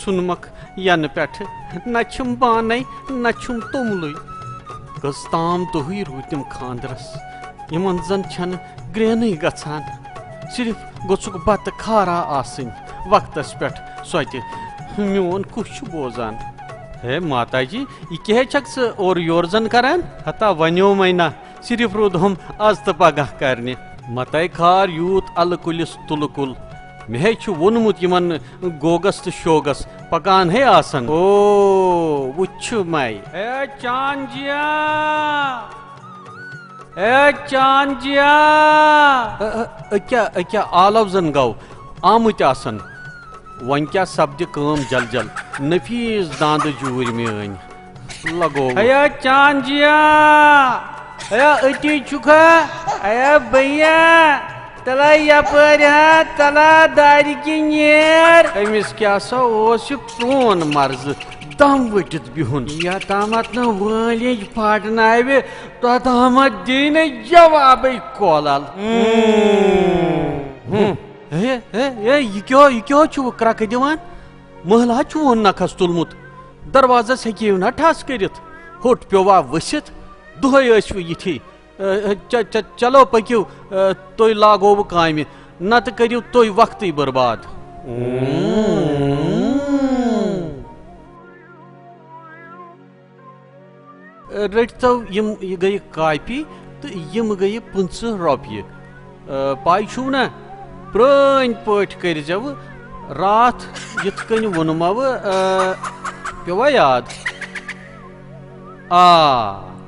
ژھُنمَکھ ینہٕ پٮ۪ٹھٕ نہ چھُم بانے نہ چھُم توٚملٕے کٔژ تام دۄہٕے روٗدۍ تِم خاندرس یِمن زن چھنہٕ گرٛینٕے گژھان صرف گوٚژھُکھ بتہٕ کھارا آسٕنۍ وقتس پٮ۪ٹھ سۄ تہِ میون کُس چھُ بوزان ہے ماتا جی یہ کیٛاہ چھکھ ژٕ اورٕ یورٕ زن کران ہتا ونیومے نہ صرف روٗدہم آز تہٕ پگاہ کرنہِ متے کھار یوٗت الہٕ کُلِس تُلہٕ کُل مےٚ ہے چھُ ووٚنمُت یِمن گوگس تہٕ شوگس پکان ہے آسن او وٕچھِ مے اے چانجیا اے چانجیا أکیٛاہ آلو زن گوٚو آمٕتۍ آسن وۄنۍ کیٛاہ سپدِ کٲم جل جل نفیٖس داندٕ جوٗرۍ میٲنۍ لگو اے چانجیا اے أتی چھُکھا اے بھیا تلا یپٲرۍ ہا تلا دارِ کِنۍ نیر أمِس کیٛاہ سا اوس یہِ پرٛون مرضہٕ دم ؤٹِتھ بِہُن یوٚتامتھ نہٕ وٲلِج پھاٹناوِ توٚتامتھ دی نہٕ جوابٕے کولل یہِ کیٛاہ چھُو کرٛکہٕ دِوان مٔحلہٕ ہا چھُوُن نکھس تُلمُت دروازس ہیٚکِو نا ٹھس کٔرِتھ ہوٚٹ پیوٚوا ؤسِتھ دۄہے ٲسوٕ یِتھی چلو پٔکِو تُہۍ لاگو بہٕ کامہِ نتہٕ کٔرِو تُہۍ وقتٕے برباد رٔٹۍتو یِم یہِ گٔیہِ کاپی تہٕ یِم گٔیہِ 50 رۄپیہِ پاے چھُو نا پرٛٲنۍ پٲٹھۍ کٔرۍزیٚو راتھ یِتھ کٔنۍ ووٚنمو پیوٚوا یاد آ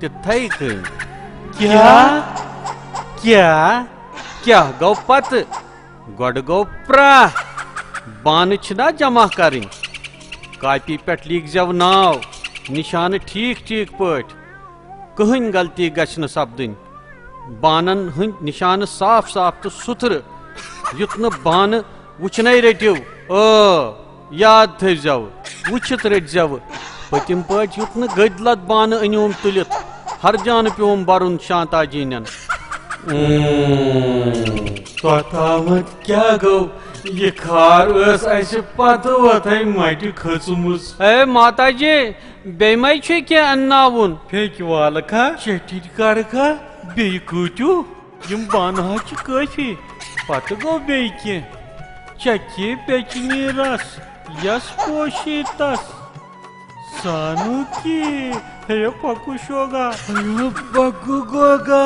تِتھَے کٔنۍ کیٛاہ گوٚو پتہٕ گۄڈٕ گوٚو پرٛاہ بانہٕ چھِنا جمع کرٕنۍ کاپی پٮ۪ٹھ لیٖکھزیٚو ناو نِشانہٕ ٹھیٖک پٲٹھۍ کٕہٕنۍ غلطی گژھِ نہٕ سپدٕنۍ بانن ہٕنٛدۍ نِشانہٕ صاف تہٕ سُتھرٕ یُتھ نہٕ بانہٕ وٕچھنَے رٔٹِو یاد تھٲوزیٚو وٕچھِتھ رٔٹزیٚو پٔتِم پٲٹھۍ یُتھ نہٕ گٔدۍ لد بانہٕ أنۍوُم تُلِتھ ہرجانہٕ پیوٚوُم برُن شانتا جینٮ۪ن توٚتامتھ کیٛاہ گوٚو یہِ کھار ٲس اسہِ پتہٕ وتھے مٹہِ کھٔژمٕژ اے ماتا جی بیٚیہِ ما چھُ کینٛہہ انناوُن پھیٚکہِ والہٕ کھا چٹھِنۍ کرکھا بیٚیہِ کۭتِو یِم بانہٕ ہا چھِ کٲفی پتہٕ گوٚو بیٚیہِ کینٛہہ چکھے پیچنی رس یس پوشی تس سانو کی ہے پکو شوگا پکو گوگا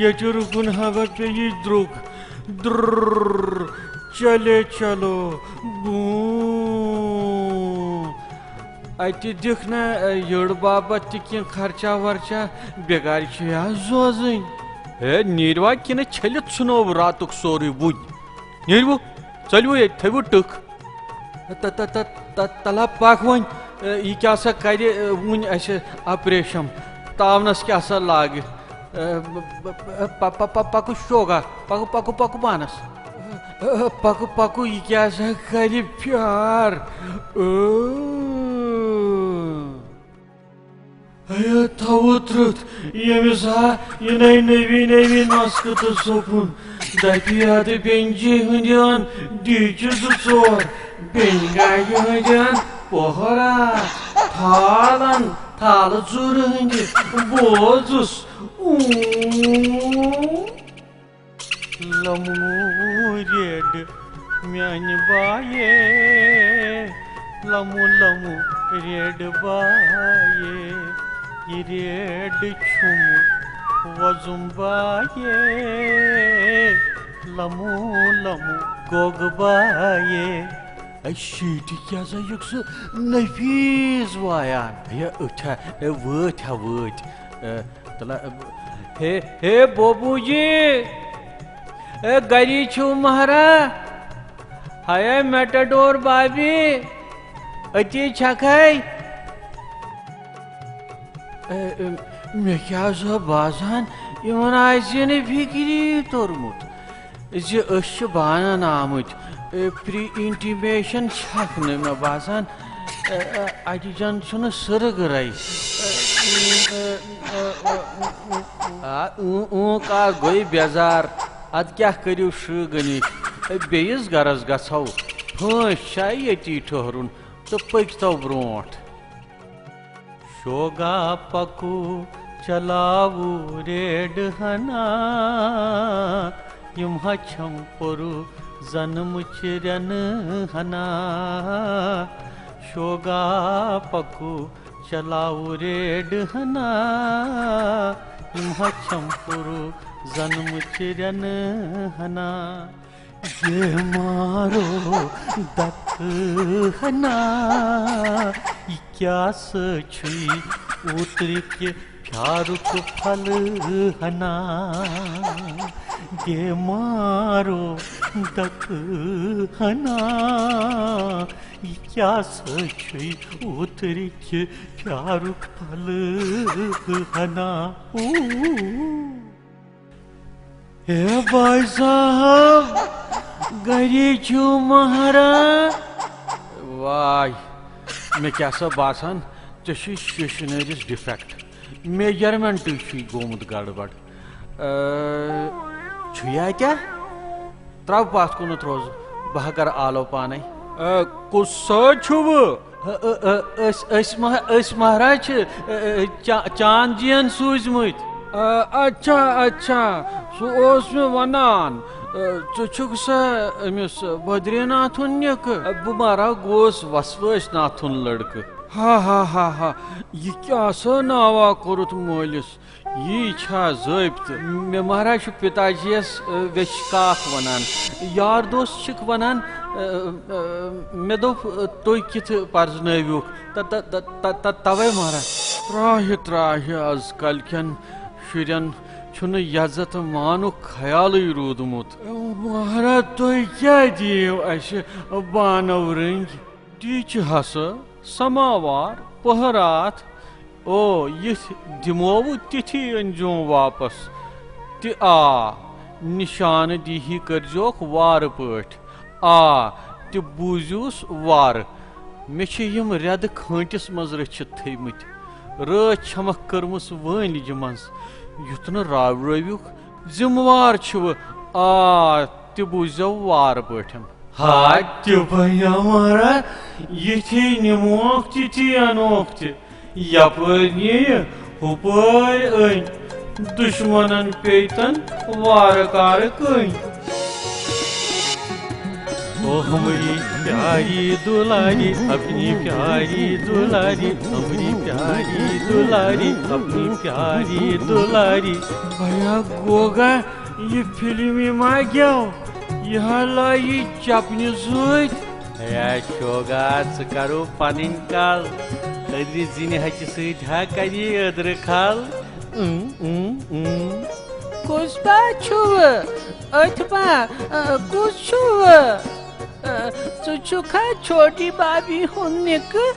یچ رکن ہوا پیٚیہِ درٛوگ چلے چلو اتہِ دِکھ نا یٔڑ باپتھ تہِ کینٛہہ خرچا ورچا بٮ۪گارِ چھِ زوزٕنۍ ہے نیٖروا کِنہٕ چھٔلِتھ ژھُنو راتُک سورُے وُنۍ نیٖرِو ژٔلِو ییٚتہِ تھٲیوٕ ٹٕکھ تلا پکھ وۄنۍ یہِ کیٛاہ سا کرِ وُنہِ اسہِ آپریشن تاونس کیٛاہ سا لاگہِ پکو شوگا پکو پانس پکو یہِ کیٛاہ سا کرِ پیار تھوٚو ترٕٛتھ ییٚمِس ہا یِنَے نٔوی نسکہٕ تہٕ سوٚپُن دپہِ ادٕ بیٚنجہِ ہٕنٛدٮ۪ن دیٖچہِ 2-4 بیٚنہِ گاڑِ ہٕنٛدٮ۪ن پۄہرا تھالہٕ ژوٗرِ ہٕنٛدِ بوزُس لمو ریڈ میانہِ بایے لمو ریڈ بایے یہِ ریڈ چھُم وۄزُم بایے لمو گوگہٕ بایے شیٖٹہِ کیٛاہ سا چھُکھ سُہ نفیٖس وایان أٹھا وٲتۍ تلا ہے بوبو جی اے گری چھُو مہرا ہاے میٹاڈور بابی أتی چھکھے مےٚ کیٛاہ سا باسان یِمن آسہِ نہٕ فِکری توٚرمُت زِ أسۍ چھِ بانن آمٕتۍ پری انٹیمیشن چھکھ نہٕ مےٚ باسان اَتہِ زن چھُنہٕ سٕرگرے کار گوٚو بیزار اد کیٛاہ کٔرِو شرٛگہٕ نِش بیٚیِس گرس گژھو پھٲنٛس چھا ییٚتی ٹھٔہرُن تہٕ پٔکۍتو برٛونٛٹھ شوگا پکو چلاوو ریڈ ہنا یم ہچھم پورو زن مچرن ہنا شوگا پکو چلاوو ریڈ ہنا یم ہچھم پورو زن مچرن ہنا یہ مارو دک ہنا یہ کیا سچی اوتر کے پیارک پھل ہنا یہ مارو دک ہنا یہ کیا سچی اوتر کے پیارک پھل ہنا اے بھائی صاحب گری چھو مہرا وائی میں کیا سا باسان ژےٚ شیشنٲرِس ڈِفیکٹ میجرمنٹ گومُت گڑبڑ چھُیا کیٛاہ ترٛاو پتھ کُنتھ روز بہٕ کر آلو پانے کُس سۭتۍ چھُو أسۍ مہراز چھِ چاند جِین سوٗزمٕتۍ اچھا اچھا سُہ اوس مےٚ ونان ژٕ چھُکھ سا أمِس بدری ناتھُن نِکہٕ بہٕ مہراز گوس وسوٲسۍ ناتھُن لڑکہٕ ہا ہا ہا ہا یہ کیا سا ناوا کوٚرُتھ مٲلِس یی چھا ضٲبطہٕ مےٚ مہراز چھُ پتا جِیَس ویٚچھِ کاکھ ونان یار دوس چھِکھ ونان مےٚ دوٚپ تُہۍ کِتھ پرزنٲوِوکھ توے مہراز تراہہِ آز کل کٮ۪ن شُرٮ۪ن چھُنہٕ یزت مانُک خیالٕے روٗدمُت مہراز تُہۍ کیٛاہ دِیِو اَسہِ بانو رٔنگۍ ٹیٖچہِ ہسا سماوار پٔہرات او یِتھ دِمووٕ تِتھی أنۍزیون واپس تہِ آ نِشانہٕ دیٖہی کٔرۍزیوکھ وارٕ پٲٹھۍ آ تہِ بوٗزِوُس وارٕ مےٚ چھِ یِم رٮ۪دٕ کھٲنٹِس منٛز رٔچھِتھ تھٲیمٕتۍ رٲچھ چھمکھ کٔرمٕژ وٲنِجہِ منٛز یُتھ نہٕ راورویُکھ ذِمہٕ وار چھِوٕ آ تہِ بوٗززیو وارٕ پٲٹھۍ ہا تہِ بنیا مہراز یِتھی نِموکھ تِتھی انوکھ تہِ یپٲرۍ نِیہِ ہُپٲرۍ أنۍ دُشمنن پیٚیہِ وارٕ کارٕ کٔنۍ او ہماری پیاری دُلاری اپنی پیاری دُلاری ہماری پیاری دُلاری اپنی پیاری دُلاری بھیا گوگا یہ فلمی ما گیو یہ لایی چپنہِ سۭتۍ ہے شوگا ژٕ کرو پنٕنۍ کل أدرِ زِنہِ ہچہِ سۭتۍ ہا کری أدرٕ کھل کُس با چھُوٕ أتھۍ با کُس چھُوٕ ژٕ چھُکھا چھوٹی بابی ہُنٛد نِکہٕ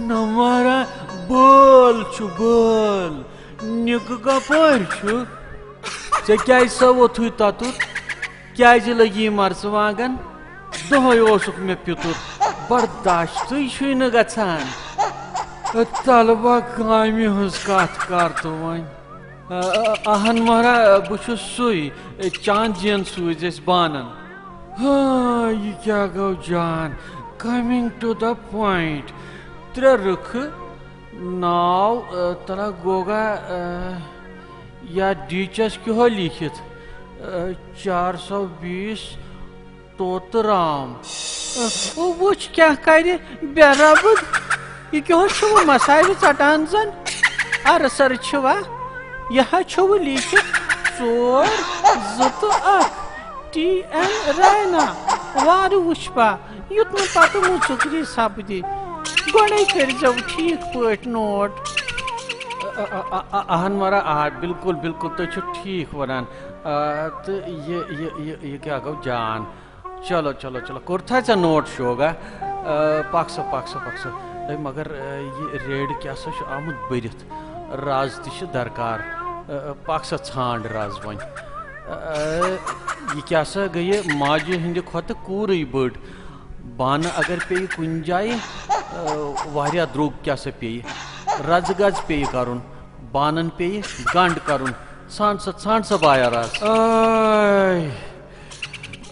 نہ مہراز بٲل چھُ بٲل نِکہٕ کپٲرۍ چھُ ژےٚ کیٛازِ سووتھُے تتُر کیٛازِ لگی مرژٕوانٛگن دۄہے اوسُکھ مےٚ پِتُر برداشتٕے چھُے نہٕ گژھان طلبا کامہِ ہٕنٛز کتھ کر تہٕ وۄنۍ اہن مہراز بہٕ چھُس سُے چاند جِین سوٗزۍ اَسہِ بانن ہاں یہ کیا گو جان کمنگ ٹو دا پوائنٹ ترٛےٚ رٕکھٕ ناو ترا گوگا یا ڈیچس کیٛاہ لیٖکھِتھ 420 طوطہٕ رام وٕچھ کیٛاہ کرِ بے ربٕد یہ کیٛاہ چھُوٕ مسالہِ ژٹان زن ارٕ سرٕ چھِوا یہ ہا چھُوٕ لیٖکھِتھ 4 2 تہٕ 1 TN رینا وارٕ وٕچھ پا یُتھ نہٕ پتہٕ مُژُکری سپدِ گۄڈے کٔرۍزیو ٹھیٖک پٲٹھۍ نوٹ اہن مہراز آ بالکل بالکل تُہۍ چھِو ٹھیٖک ونان تہٕ یہِ کیٛاہ گوٚو جان چلو چلو چلو کوٚرتھا ژےٚ نوٹ شوگا پکھ سا مگر یہِ ریڈ کیٛاہ سا چھُ آمُت بٔرِتھ راز تہِ چھِ درکار پکھ سا ژھانٛڈ راز وۄنۍ یہ کیا سا گٔیہِ ماجہِ ہٕنٛدِ کھۄتہٕ کوٗرٕے بٔڑ بانہٕ اگر پیٚیہِ کُنہِ جایہِ واریاہ درٛوگ کیٛاہ سا پیٚیہِ رزٕ گز پیٚیہِ کرُن بانن پیٚیہِ گنٛڈ کرُن ژھانٛڈ سا بایا راز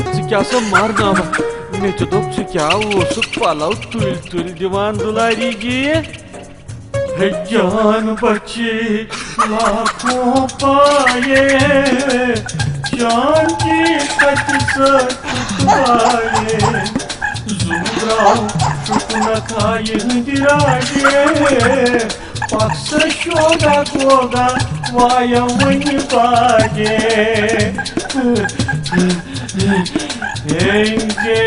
ژٕ سا مارناوا مےٚ تہِ دوٚپ ژٕ کیٛاہ اوسُکھ پلو تُلۍ تُلۍ دِوان دُلاری جی جان بچے لاکھوں پائے جان کی کٹ سائے زمراؤ شکن کھائے ہندراجے پکس شوگا گوگا وایا ون باجے انجے